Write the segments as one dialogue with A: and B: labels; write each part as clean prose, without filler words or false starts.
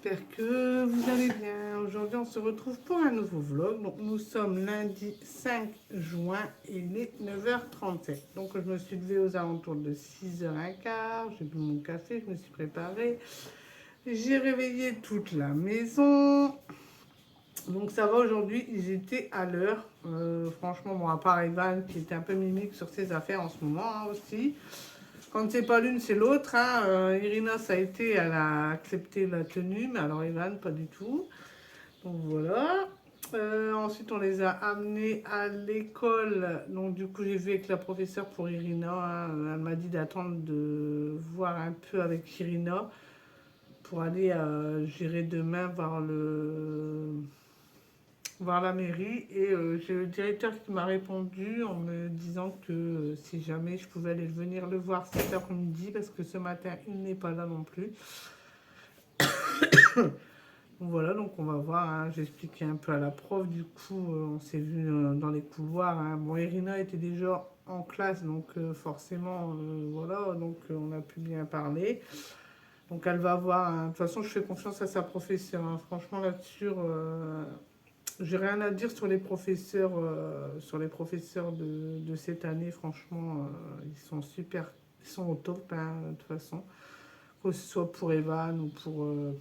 A: j'espère que vous allez bien. Aujourd'hui, on se retrouve pour un nouveau vlog. Donc, nous sommes lundi 5 juin et il est 9h37. Donc, je me suis levée aux alentours de 6h15. J'ai bu mon café, je me suis préparée. J'ai réveillé toute la maison. Donc, ça va aujourd'hui, ils étaient à l'heure. Franchement, bon, à part Evan qui était un peu mimique sur ses affaires en ce moment aussi. Quand c'est pas l'une, c'est l'autre. Hein. Irina, ça a été, elle a accepté la tenue, mais alors Ivan, pas du tout. Donc voilà. Ensuite, on les a amenés à l'école. Donc du coup, j'ai vu avec la professeure pour Irina. Hein. Elle m'a dit d'attendre de voir un peu avec Irina pour aller gérer demain voir la mairie et j'ai le directeur qui m'a répondu en me disant que si jamais je pouvais aller venir le voir cet après-midi parce que ce matin il n'est pas là non plus. Voilà, donc on va voir, hein. J'ai expliqué un peu à la prof, du coup on s'est vu dans les couloirs. Hein. Bon, Irina était déjà en classe, donc forcément, voilà, donc on a pu bien parler. Donc elle va voir, hein. De toute façon je fais confiance à sa professeure, hein. Franchement là-dessus, j'ai rien à dire sur les professeurs de cette année. Franchement, ils sont super, ils sont au top, hein, de toute façon. Que ce soit pour Evan ou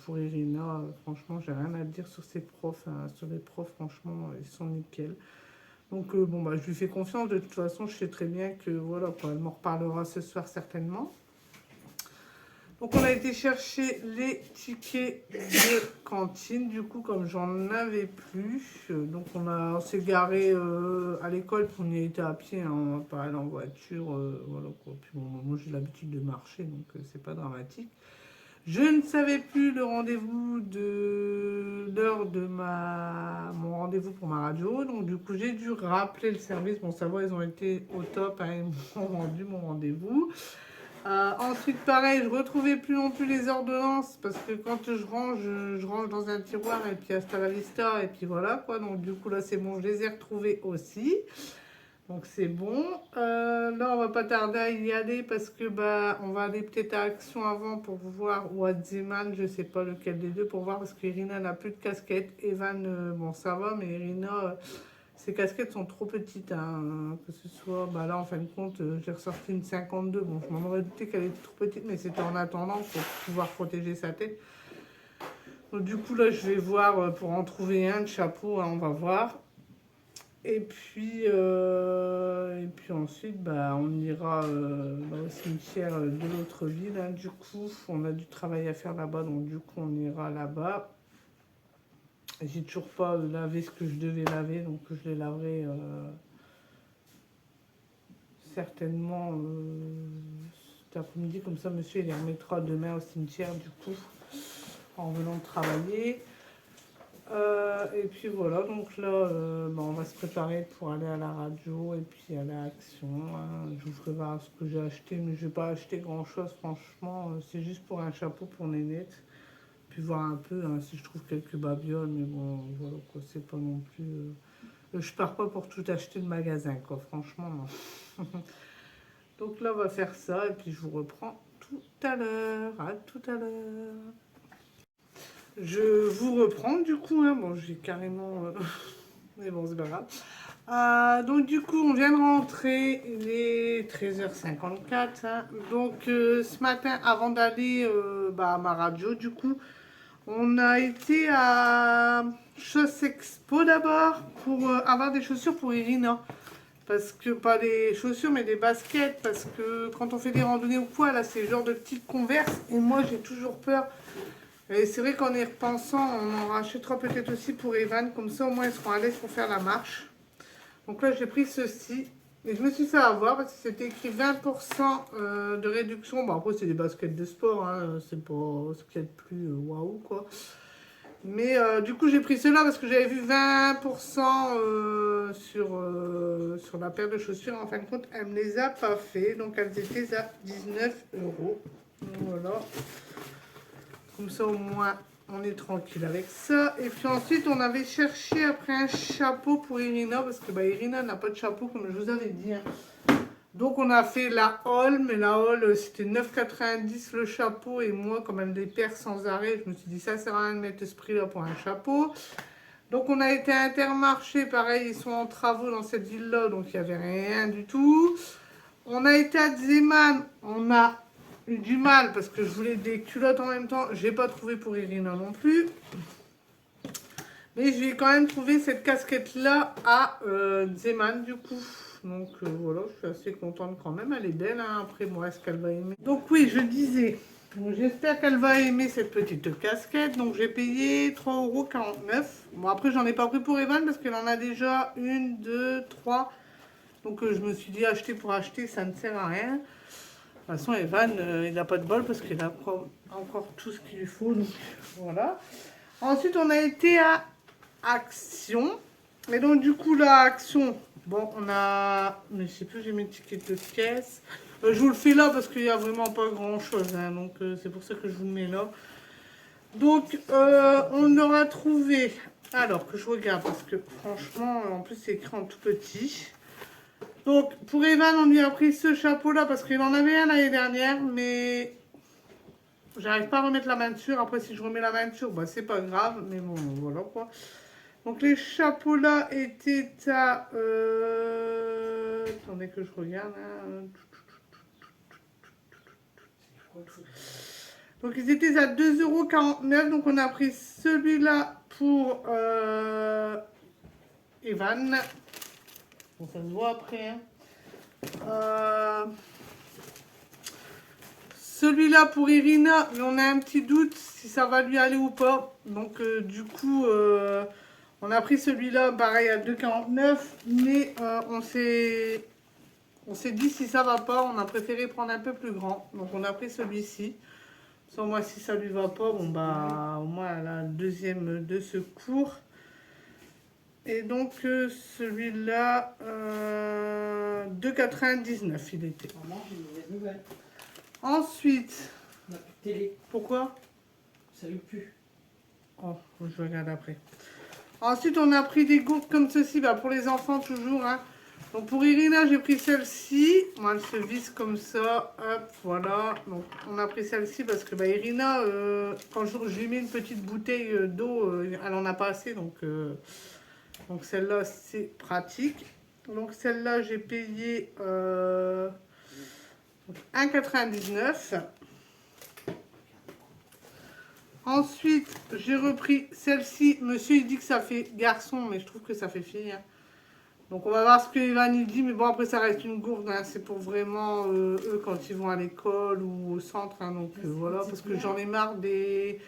A: pour Irina, franchement, j'ai rien à dire sur ces profs. Hein. Sur les profs, franchement, ils sont nickel. Donc, bon, bah, je lui fais confiance. De toute façon, je sais très bien que, voilà, quoi, elle m'en reparlera ce soir certainement. Donc on a été chercher les tickets de cantine, du coup comme j'en avais plus, donc on s'est garé à l'école, puis on y a été à pied, hein, on va pas aller en voiture, voilà quoi. Puis bon, moi j'ai l'habitude de marcher, donc c'est pas dramatique. Je ne savais plus le rendez-vous de l'heure de mon rendez-vous pour ma radio, donc du coup j'ai dû rappeler le service. Bon, ça va, ils ont été au top, hein, ils m'ont rendu mon rendez-vous. Ensuite, pareil, je ne retrouvais plus non plus les ordonnances parce que quand je range dans un tiroir et puis hasta la vista et puis voilà quoi. Donc du coup là c'est bon, je les ai retrouvés aussi. Donc c'est bon. Là on va pas tarder à y aller parce que bah on va aller peut-être à Action avant pour voir ou à Zeman, je sais pas lequel des deux pour voir parce qu'Irina n'a plus de casquette. Evan, bon ça va, mais Irina, ces casquettes sont trop petites, hein, que ce soit, bah là en fin de compte, j'ai ressorti une 52. Bon, je m'en aurais douté qu'elle était trop petite, mais c'était en attendant pour pouvoir protéger sa tête. Donc du coup là, je vais voir pour en trouver un de chapeau, hein, on va voir. Et puis ensuite, bah, on ira au cimetière de l'autre ville. Hein. Du coup, on a du travail à faire là-bas, donc du coup, on ira là-bas. J'ai toujours pas lavé ce que je devais laver, donc je les laverai certainement cet après-midi. Comme ça, monsieur, il les remettra demain au cimetière, du coup, en venant de travailler. Et puis voilà, donc là, bah, on va se préparer pour aller à la radio et puis à l'Action. Hein. Je vous ferai voir ce que j'ai acheté, mais je vais pas acheter grand-chose, franchement. C'est juste pour un chapeau pour Nénette. Puis voir un peu hein, si je trouve quelques babioles, mais bon, voilà quoi, c'est pas non plus. Je pars pas pour tout acheter de magasin, quoi, franchement, non. Donc là, on va faire ça et puis je vous reprends tout à l'heure. À tout à l'heure. Je vous reprends du coup. Hein, bon, j'ai carrément. Mais bon, c'est pas grave. Donc du coup, on vient de rentrer. Il est 13h54. Hein. Donc ce matin, avant d'aller à ma radio, du coup, on a été à Chausse Expo d'abord pour avoir des chaussures pour Irina. Parce que, pas des chaussures, mais des baskets. Parce que quand on fait des randonnées ou quoi, là, c'est le genre de petites converses. Et moi, j'ai toujours peur. Et c'est vrai qu'en y repensant, on en rachètera peut-être aussi pour Evan. Comme ça, au moins, ils seront à l'aise pour faire la marche. Donc là, j'ai pris ceci. Et je me suis fait avoir parce que c'était écrit 20% de réduction. Bon, après, c'est des baskets de sport. Hein. C'est pas ce qu'il y a de plus waouh, quoi. Mais du coup, j'ai pris cela parce que j'avais vu 20% sur la paire de chaussures. En fin de compte, elle ne me les a pas fait. Donc, elles étaient à 19 €. Voilà. Comme ça, au moins, on est tranquille avec ça. Et puis ensuite, on avait cherché après un chapeau pour Irina. Parce que Irina n'a pas de chapeau, comme je vous avais dit. Hein. Donc on a fait la haul, mais la haul c'était 9,90 le chapeau et moi comme elle dépère sans arrêt, je me suis dit ça sert à rien de mettre ce prix là pour un chapeau. Donc on a été à Intermarché, pareil ils sont en travaux dans cette ville là donc il n'y avait rien du tout. On a été à Zeman, on a eu du mal parce que je voulais des culottes en même temps, j'ai pas trouvé pour Irina non plus. Mais j'ai quand même trouvé cette casquette là à Zeman du coup. Donc voilà, je suis assez contente quand même, elle est belle, hein. Après moi, est-ce qu'elle va aimer? Donc oui, je disais, j'espère qu'elle va aimer cette petite casquette. Donc j'ai payé 3,49 €. Bon après, j'en ai pas pris pour Evan parce qu'elle en a déjà une, deux, trois. Donc je me suis dit, acheter pour acheter, ça ne sert à rien. De toute façon, Evan, il n'a pas de bol parce qu'il a encore tout ce qu'il lui faut. Donc voilà. Ensuite, on a été à Action. Et donc du coup, la Action... Bon, on a... Mais je sais plus, j'ai mes tickets de caisse. Je vous le fais là parce qu'il n'y a vraiment pas grand-chose. Hein, donc, c'est pour ça que je vous le mets là. Donc, on aura trouvé... Alors, que je regarde parce que franchement, en plus, c'est écrit en tout petit. Donc, pour Evan, on lui a pris ce chapeau-là parce qu'il en avait un l'année dernière. Mais j'arrive pas à remettre la main dessus. Après, si je remets la main dessus, bah, c'est pas grave. Mais bon, voilà quoi. Donc les chapeaux là étaient à... Attendez que je regarde. Hein. Donc ils étaient à 2,49 €. Donc on a pris celui-là pour Evan. Bon, ça se voit après. Hein. Celui-là pour Irina, mais on a un petit doute si ça va lui aller ou pas. Donc du coup... on a pris celui-là, pareil, à 2,49 €, mais on s'est dit si ça va pas, on a préféré prendre un peu plus grand. Donc on a pris celui-ci. Sans moi, si ça lui va pas, bon bah au moins elle a un deuxième de secours. Et donc celui-là, 2,99 € il était.
B: Maman, j'ai une mauvaise nouvelle.
A: Ensuite,
B: On n'a plus de télé.
A: pourquoi?
B: Ça lui pue.
A: Oh, je regarde après. Ensuite, on a pris des gourdes comme ceci, bah, pour les enfants toujours. Hein. Donc pour Irina, j'ai pris celle-ci. Moi, elle se visse comme ça. Hop, voilà. Donc on a pris celle-ci parce que bah, Irina, quand je lui mets une petite bouteille d'eau, elle en a pas assez. Donc celle-là, c'est pratique. Donc celle-là, j'ai payé 1,99 €. Ensuite, j'ai repris celle-ci. Monsieur, il dit que ça fait garçon, mais je trouve que ça fait fille. Hein. Donc, on va voir ce que Evan il dit. Mais bon, après, ça reste une gourde. Hein. C'est pour vraiment eux quand ils vont à l'école ou au centre. Hein. Donc, voilà, parce que j'en ai marre des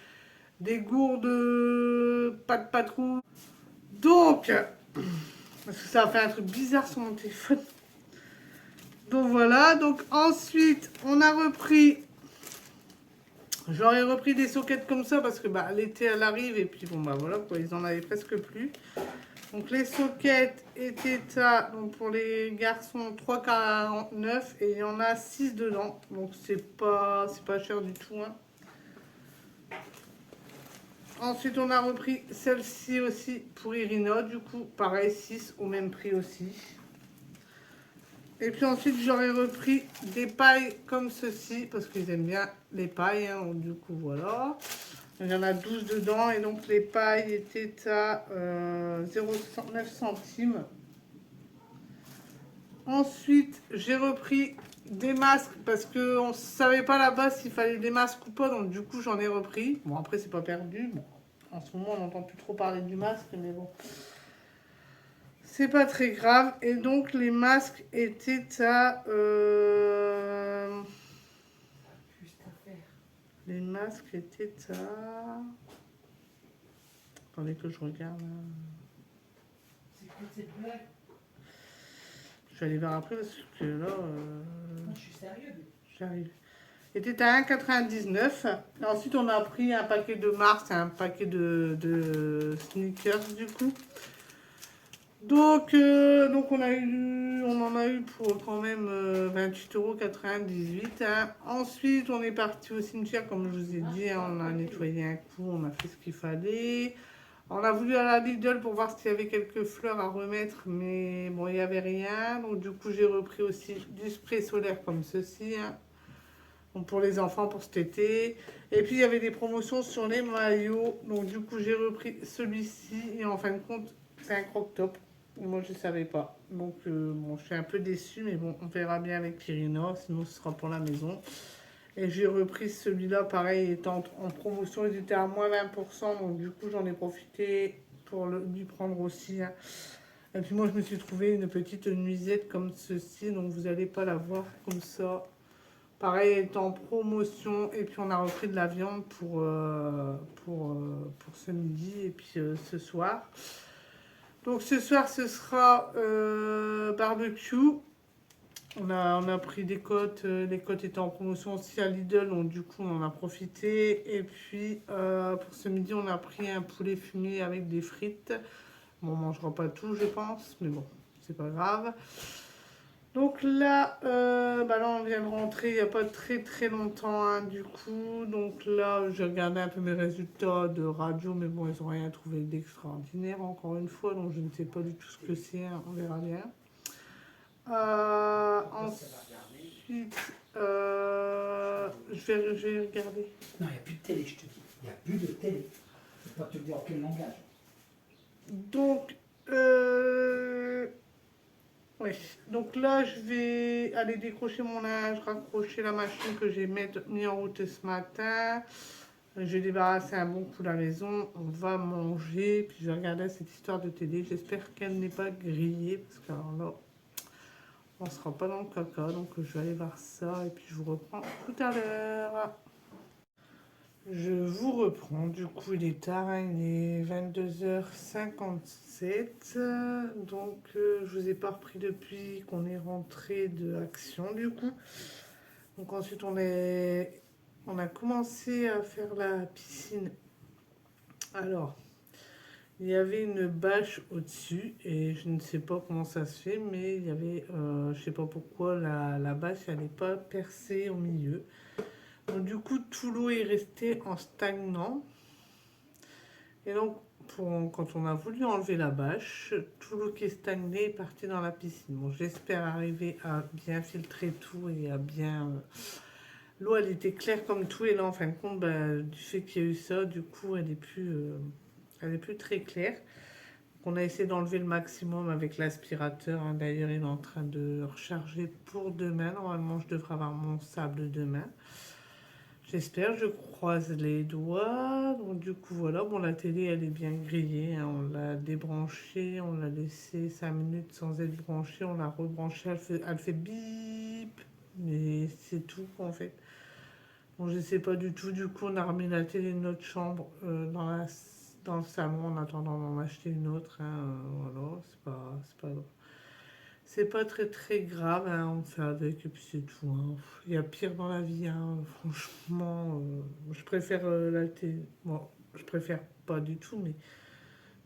A: gourdes pas de patrouille. Donc, parce que ça a fait un truc bizarre sur mon téléphone. Donc, voilà. Donc, ensuite, on a repris... J'aurais repris des soquettes comme ça parce que bah, l'été elle arrive et puis bon bah voilà quoi, ils en avaient presque plus. Donc les soquettes étaient à, donc pour les garçons 3,49 € et il y en a 6 dedans. Donc c'est pas cher du tout. Hein. Ensuite on a repris celle-ci aussi pour Irina, du coup pareil 6 au même prix aussi. Et puis ensuite, j'aurais repris des pailles comme ceci, parce qu'ils aiment bien les pailles. Hein, du coup, voilà. Il y en a 12 dedans. Et donc, les pailles étaient à 0,69 centimes. Ensuite, j'ai repris des masques, parce qu'on ne savait pas là-bas s'il fallait des masques ou pas. Donc, du coup, j'en ai repris. Bon, après, c'est pas perdu. Bon, en ce moment, on n'entend plus trop parler du masque, mais bon... C'est pas très grave. Et donc, les masques étaient à...
B: Juste à faire.
A: Les masques étaient à... Attendez que je regarde.
B: C'est quoi cette blague?
A: Je vais aller voir après parce que là...
B: Je suis sérieux.
A: J'arrive. Était à 1,99 €. Et ensuite, on a pris un paquet de Mars et un paquet de sneakers du coup. Donc on en a eu pour quand même 28,98 €. Hein. Ensuite, on est parti au cimetière, comme je vous ai dit. Hein, on a nettoyé un coup, on a fait ce qu'il fallait. On a voulu aller à Lidl pour voir s'il y avait quelques fleurs à remettre, mais bon, il n'y avait rien. Donc du coup, j'ai repris aussi du spray solaire comme ceci, hein. Donc, pour les enfants pour cet été. Et puis, il y avait des promotions sur les maillots. Donc du coup, j'ai repris celui-ci. Et en fin de compte, c'est un crop-top. Moi, je ne savais pas. Donc bon, je suis un peu déçue, mais bon, on verra bien avec Irina. Sinon, ce sera pour la maison. Et j'ai repris celui-là, pareil, il était en promotion, il était à moins 20%, donc du coup j'en ai profité pour lui prendre aussi, hein. Et puis moi je me suis trouvé une petite nuisette comme ceci, donc vous n'allez pas la voir comme ça. Pareil, elle est en promotion, et puis on a repris de la viande pour ce midi, et puis ce soir. Donc ce soir ce sera barbecue. On a pris des côtes, les côtes étaient en promotion aussi à Lidl, donc du coup on en a profité. Et puis pour ce midi, on a pris un poulet fumé avec des frites. Bon, on mangera pas tout, je pense, mais bon, c'est pas grave. Donc là, là on vient de rentrer il n'y a pas très très longtemps, hein, du coup. Donc là, j'ai regardé un peu mes résultats de radio, mais bon, ils n'ont rien trouvé d'extraordinaire encore une fois, donc je ne sais pas du tout ce que c'est, hein, on verra bien. Ensuite, je vais regarder.
C: Non, il n'y a plus de télé, je te dis. Il n'y a plus de télé. Je ne peux pas te le dire en quel langage.
A: Donc, oui. Donc là, je vais aller décrocher mon linge, raccrocher la machine que j'ai mis en route ce matin. Je vais débarrasser un bon coup la maison. On va manger. Puis je vais regarder cette histoire de télé. J'espère qu'elle n'est pas grillée. Parce que alors là, on ne sera pas dans le caca. Donc je vais aller voir ça. Et puis je vous reprends tout à l'heure. Je vous reprends, du coup il est tard, hein, il est 22h57, donc je vous ai pas repris depuis qu'on est rentré de Action du coup. Donc ensuite on a commencé à faire la piscine. Alors, il y avait une bâche au-dessus et je ne sais pas comment ça se fait, mais il y avait, je sais pas pourquoi la bâche elle n'est pas percée au milieu. Donc, du coup, tout l'eau est resté en stagnant. Et donc, quand on a voulu enlever la bâche, tout l'eau qui est stagnée est parti dans la piscine. Bon, j'espère arriver à bien filtrer tout et à bien... L'eau, elle était claire comme tout. Et là, en fin de compte, du fait qu'il y a eu ça, du coup, elle est plus très claire. Donc, on a essayé d'enlever le maximum avec l'aspirateur, hein. D'ailleurs, il est en train de recharger pour demain. Normalement, je devrais avoir mon sable demain. J'espère, je croise les doigts. Donc du coup voilà, bon la télé elle est bien grillée, hein. On l'a débranchée, on l'a laissé 5 minutes sans être branchée, on l'a rebranchée, elle fait bip, mais c'est tout en fait. Bon je sais pas du tout, du coup on a remis la télé de notre chambre dans le salon en attendant d'en acheter une autre, hein. Voilà, c'est pas très très grave, hein, on fait avec et puis c'est tout, hein. Il y a pire dans la vie, hein, franchement. Je préfère la télé. Bon, je préfère pas du tout, mais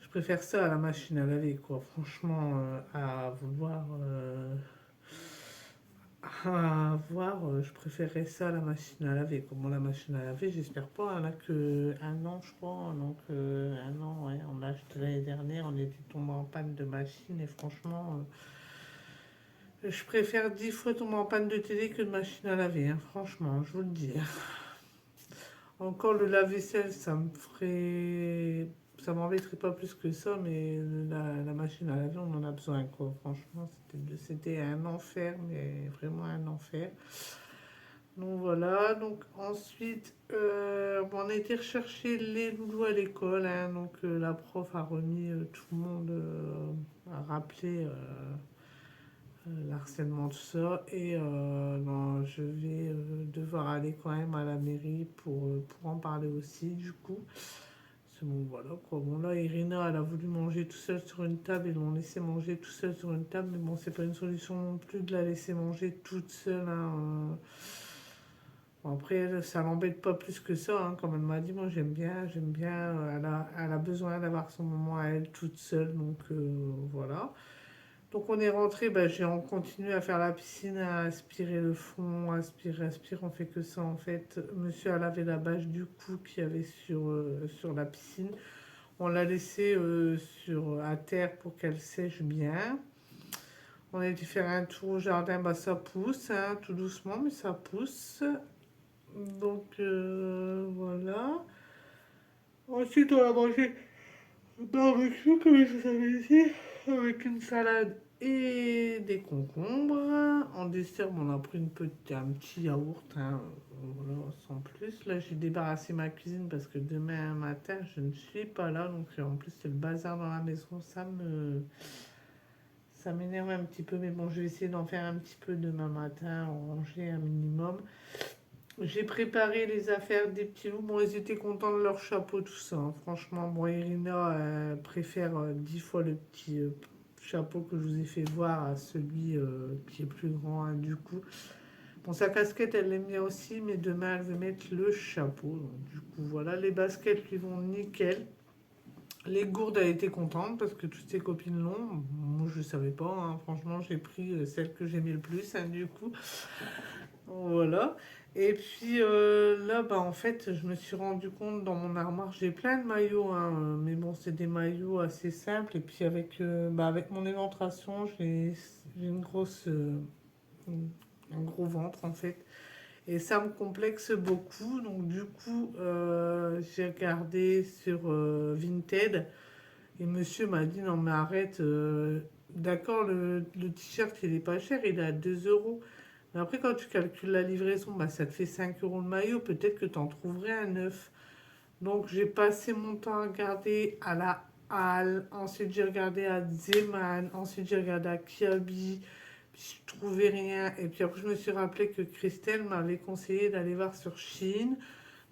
A: je préfère ça à la machine à laver, quoi. Franchement, je préférerais ça à la machine à laver. Comment la machine à laver, j'espère pas, elle a que un an, je crois. Donc, un an, ouais, on l'a acheté l'année dernière, on était tombé en panne de machine et franchement. Je préfère 10 fois tomber en panne de télé que de machine à laver, hein, franchement, je vous le dis. Encore le lave-vaisselle, ça m'embêterait pas plus que ça, mais la machine à laver, on en a besoin, quoi. Franchement, c'était un enfer, mais vraiment un enfer. Donc voilà, donc ensuite, on a été rechercher les loulous à l'école, hein. Donc la prof a remis tout le monde, a rappelé l'harcèlement, tout ça. Et non, je vais devoir aller quand même à la mairie pour en parler aussi, du coup. C'est bon, voilà quoi. Bon, là, Irina, elle a voulu manger tout seul sur une table. Ils l'ont laissé manger tout seul sur une table. Mais bon, c'est pas une solution non plus de la laisser manger toute seule, hein. Bon, après, ça l'embête pas plus que ça, hein. Comme elle m'a dit, moi j'aime bien. Elle a besoin d'avoir son moment à elle toute seule. Donc voilà. Donc on est rentré, j'ai continué à faire la piscine, à aspirer le fond, aspire, on fait que ça en fait. Monsieur a lavé la bâche du coup qu'il y avait sur la piscine. On l'a laissée à terre pour qu'elle sèche bien. On a été faire un tour au jardin, bah ça pousse, hein, tout doucement, mais ça pousse. Donc voilà. Ensuite, on a mangé le barbecue, comme je savais ici, avec une salade et des concombres. En dessert, bon, on a pris un petit yaourt, hein, voilà, sans plus. Là, j'ai débarrassé ma cuisine parce que demain matin, je ne suis pas là. Donc, en plus, c'est le bazar dans la maison. Ça m'énerve un petit peu. Mais bon, je vais essayer d'en faire un petit peu demain matin, en ranger un minimum. J'ai préparé les affaires des petits loups. Bon, ils étaient contents de leur chapeau, tout ça, hein. Franchement, bon, Irina préfère 10 fois le petit chapeau que je vous ai fait voir à celui qui est plus grand, hein, du coup. Bon, sa casquette, elle l'aime bien aussi, mais demain, elle veut mettre le chapeau. Donc, du coup, voilà, les baskets lui vont nickel. Les gourdes, elle était contente parce que toutes ses copines l'ont. Moi, je ne savais pas, hein. Franchement, j'ai pris celle que j'aimais le plus, hein, du coup. Voilà. Et puis là, bah, en fait, je me suis rendu compte dans mon armoire, j'ai plein de maillots, hein, mais bon, c'est des maillots assez simples. Et puis avec mon éventration, j'ai un gros ventre en fait. Et ça me complexe beaucoup. Donc du coup, j'ai regardé sur Vinted. Et monsieur m'a dit, non mais arrête, d'accord, le t-shirt il est pas cher, il est à 2 euros. Mais après, quand tu calcules la livraison, bah, ça te fait 5 euros le maillot. Peut-être que tu en trouverais un neuf. Donc, j'ai passé mon temps à regarder à la Halle. Ensuite, j'ai regardé à Zeman. Ensuite, j'ai regardé à Kiabi. Puis, je trouvais rien. Et puis après, je me suis rappelé que Christelle m'avait conseillé d'aller voir sur Shein.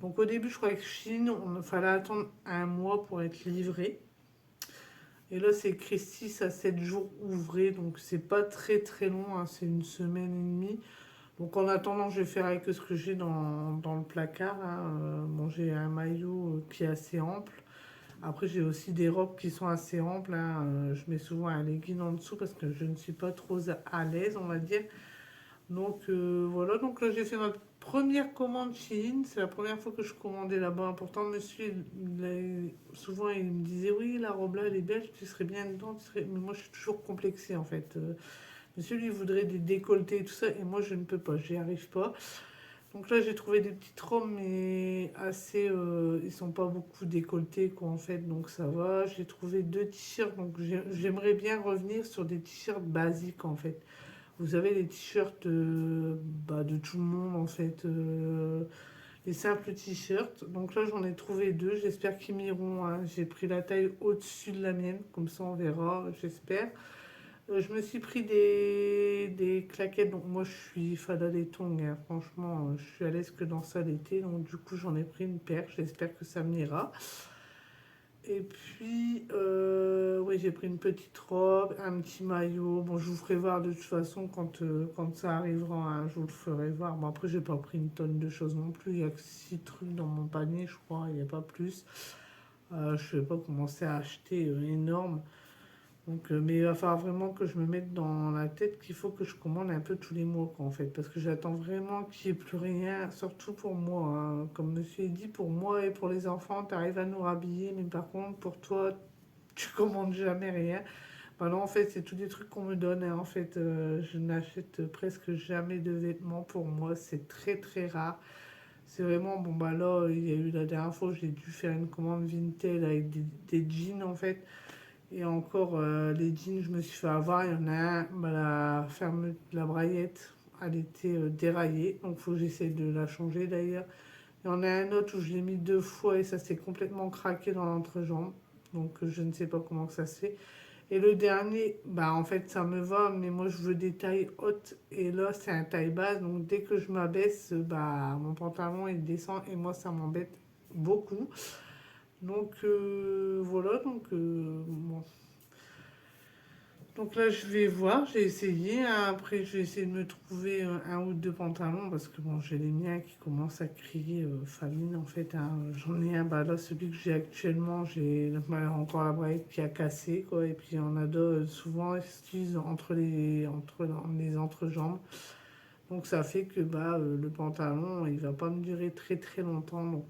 A: Donc, au début, je croyais que Shein, il fallait attendre un mois pour être livré. Et là, c'est écrit 6 à 7 jours ouvrés. Donc, c'est pas très très long, hein. C'est une semaine et demie. Donc en attendant, je vais faire avec ce que j'ai dans le placard, hein. Bon, j'ai un maillot qui est assez ample. Après, j'ai aussi des robes qui sont assez amples, hein. Je mets souvent un legging en dessous parce que je ne suis pas trop à l'aise, on va dire. Donc voilà, donc là j'ai fait ma première commande Shein. C'est la première fois que je commandais là-bas. Pourtant, monsieur, souvent il me disait oui, la robe là elle est belle, tu serais bien dedans. Mais moi je suis toujours complexée en fait. Monsieur lui voudrait des décolletés et tout ça, et moi je ne peux pas, j'y arrive pas. Donc là j'ai trouvé des petites robes, mais assez, ils sont pas beaucoup décolletés quoi en fait, donc ça va. J'ai trouvé deux t-shirts, donc j'aimerais bien revenir sur des t-shirts basiques en fait. Vous avez les t-shirts de tout le monde en fait, les simples t-shirts. Donc là j'en ai trouvé deux, j'espère qu'ils m'iront, hein. J'ai pris la taille au-dessus de la mienne, comme ça on verra, j'espère. Je me suis pris des claquettes, donc moi je suis fada des tongs, hein. Franchement, je suis à l'aise que dans ça l'été, donc du coup j'en ai pris une paire, j'espère que ça m'ira. Et puis, oui, j'ai pris une petite robe, un petit maillot. Bon, je vous ferai voir de toute façon quand ça arrivera, hein, je vous le ferai voir. Bon, après, j'ai pas pris une tonne de choses non plus. Il y a que 6 trucs dans mon panier, je crois, il n'y a pas plus. Je ne vais pas commencer à acheter énorme. Donc, mais il va falloir vraiment que je me mette dans la tête qu'il faut que je commande un peu tous les mois, quoi, en fait. Parce que j'attends vraiment qu'il n'y ait plus rien, surtout pour moi, hein. Comme monsieur a dit, pour moi et pour les enfants, tu arrives à nous rhabiller, mais par contre, pour toi, tu commandes jamais rien. Bah non, en fait, c'est tous des trucs qu'on me donne, hein. En fait, je n'achète presque jamais de vêtements pour moi, c'est très très rare. C'est vraiment, bon, bah là, il y a eu la dernière fois, j'ai dû faire une commande Vinted avec des jeans, en fait. Et encore, les jeans, je me suis fait avoir. Il y en a un, bah, la braillette, elle était déraillée. Donc, il faut que j'essaie de la changer d'ailleurs. Il y en a un autre où je l'ai mis deux fois et ça s'est complètement craqué dans l'entrejambe. Donc, je ne sais pas comment ça se fait. Et le dernier, bah en fait, ça me va, mais moi, je veux des tailles hautes. Et là, c'est un taille basse. Donc, dès que je m'abaisse, bah, mon pantalon, il descend. Et moi, ça m'embête beaucoup. Donc, voilà. Donc, bon, donc là, je vais voir, j'ai essayé, hein. Après, je vais essayer de me trouver un ou deux pantalons parce que bon, j'ai les miens qui commencent à crier famine en fait, hein. J'en ai un, bah là, celui que j'ai actuellement, j'ai encore la braguette qui a cassé quoi. Et puis, il y en a d'autres, souvent, ils s'utilisent les entrejambes. Donc, ça fait que bah, le pantalon, il va pas me durer très très longtemps. Donc,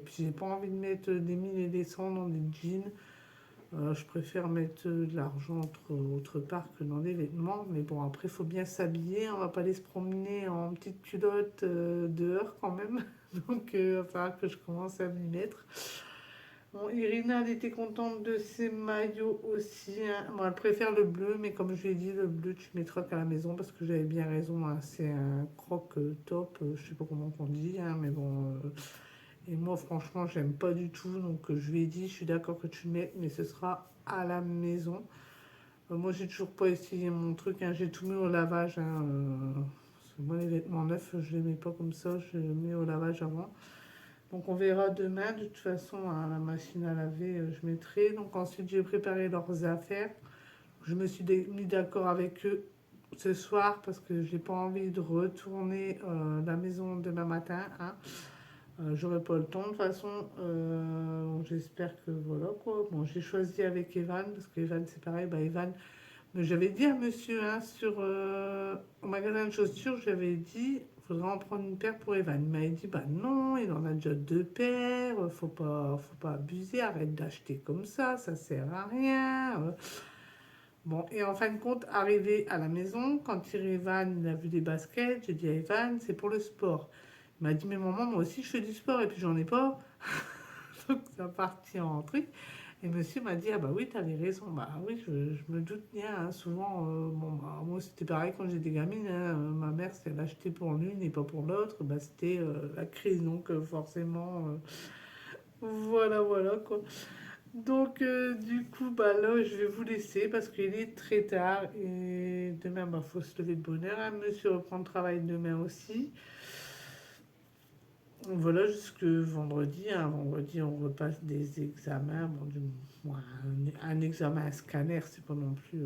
A: puis, j'ai pas envie de mettre des mille et des cents dans des jeans. Je préfère mettre de l'argent autre part que dans des vêtements. Mais bon, après, il faut bien s'habiller. On va pas aller se promener en petite culotte dehors quand même. Donc, il va falloir que je commence à m'y mettre. Bon, Irina, elle était contente de ses maillots aussi, hein. Bon, elle préfère le bleu, mais comme je lui ai dit, le bleu, tu mettras qu'à la maison parce que j'avais bien raison, hein. C'est un croc top, je sais pas comment on dit, hein, mais bon. Et moi, franchement, j'aime pas du tout. Donc, je lui ai dit, je suis d'accord que tu le mets, mais ce sera à la maison. Moi, j'ai toujours pas essayé mon truc, hein. J'ai tout mis au lavage, hein. Parce que moi, les vêtements neufs, je les mets pas comme ça. Je les mets au lavage avant. Donc, on verra demain. De toute façon, à la machine à laver, je mettrai. Donc, ensuite, j'ai préparé leurs affaires. Je me suis mis d'accord avec eux ce soir parce que j'ai pas envie de retourner à la maison demain matin, hein. J'aurai pas le temps de toute façon. J'espère que voilà quoi. Bon, j'ai choisi avec Evan parce que Evan c'est pareil. Bah, Evan, mais j'avais dit à monsieur, hein, au magasin de chaussures, j'avais dit il faudrait en prendre une paire pour Evan. Il m'avait dit bah non, il en a déjà 2 paires. Faut pas abuser. Arrête d'acheter comme ça sert à rien. Bon, et en fin de compte, arrivé à la maison, quand Evan il a vu des baskets, j'ai dit à Evan, c'est pour le sport. Il m'a dit, mais maman, moi aussi je fais du sport et puis j'en ai pas. Donc ça partit en truc. Et monsieur m'a dit, ah bah oui, t'avais raison. Bah oui, je me doute bien, hein. Souvent, bon, bah, moi c'était pareil quand j'étais gamine, hein. Ma mère, si elle achetait pour l'une et pas pour l'autre, bah, c'était la crise. Donc forcément, voilà quoi. Donc, du coup, bah là, je vais vous laisser parce qu'il est très tard et demain, bah, faut se lever de bonne heure, hein. Monsieur reprend le travail demain aussi. Voilà, jusque vendredi, hein. Vendredi, on repasse des examens. Bon, bon, un examen, un scanner, c'est pas non plus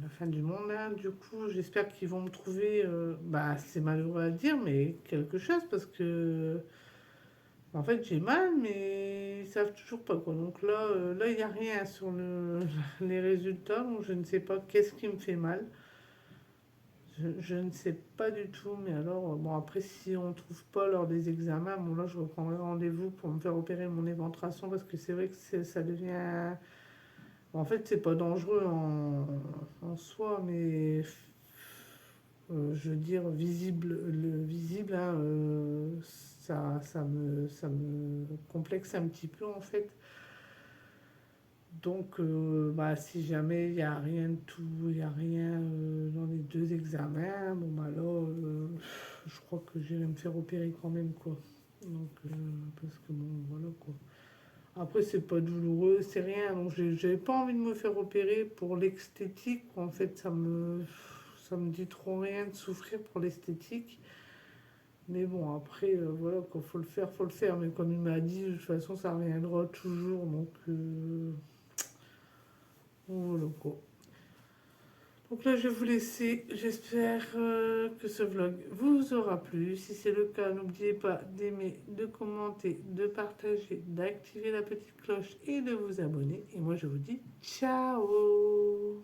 A: la fin du monde, hein. Du coup, j'espère qu'ils vont me trouver, bah, c'est malheureux à dire, mais quelque chose parce que. En fait, j'ai mal, mais ils savent toujours pas quoi. Donc là, il n'y a rien sur les résultats, donc je ne sais pas qu'est-ce qui me fait mal. Je ne sais pas du tout, mais alors, bon, après, si on ne trouve pas lors des examens, bon, là, je reprendrai rendez-vous pour me faire opérer mon éventration parce que c'est vrai que ça devient. Bon, en fait, c'est pas dangereux en soi, mais je veux dire, le visible, hein, ça me complexe un petit peu en fait. Donc, bah, si jamais il n'y a rien de tout, il n'y a rien dans les 2 examens, bon, bah là, je crois que j'irai me faire opérer quand même, quoi. Donc, parce que bon, voilà, quoi. Après, c'est pas douloureux, c'est rien. Donc, j'avais pas envie de me faire opérer pour l'esthétique. En fait, ça me dit trop rien de souffrir pour l'esthétique. Mais bon, après, voilà, quand faut le faire, faut le faire. Mais comme il m'a dit, de toute façon, ça reviendra toujours. Donc, voilà quoi. Donc là, je vais vous laisser. J'espère que ce vlog vous aura plu. Si c'est le cas, n'oubliez pas d'aimer, de commenter, de partager, d'activer la petite cloche et de vous abonner. Et moi, je vous dis ciao!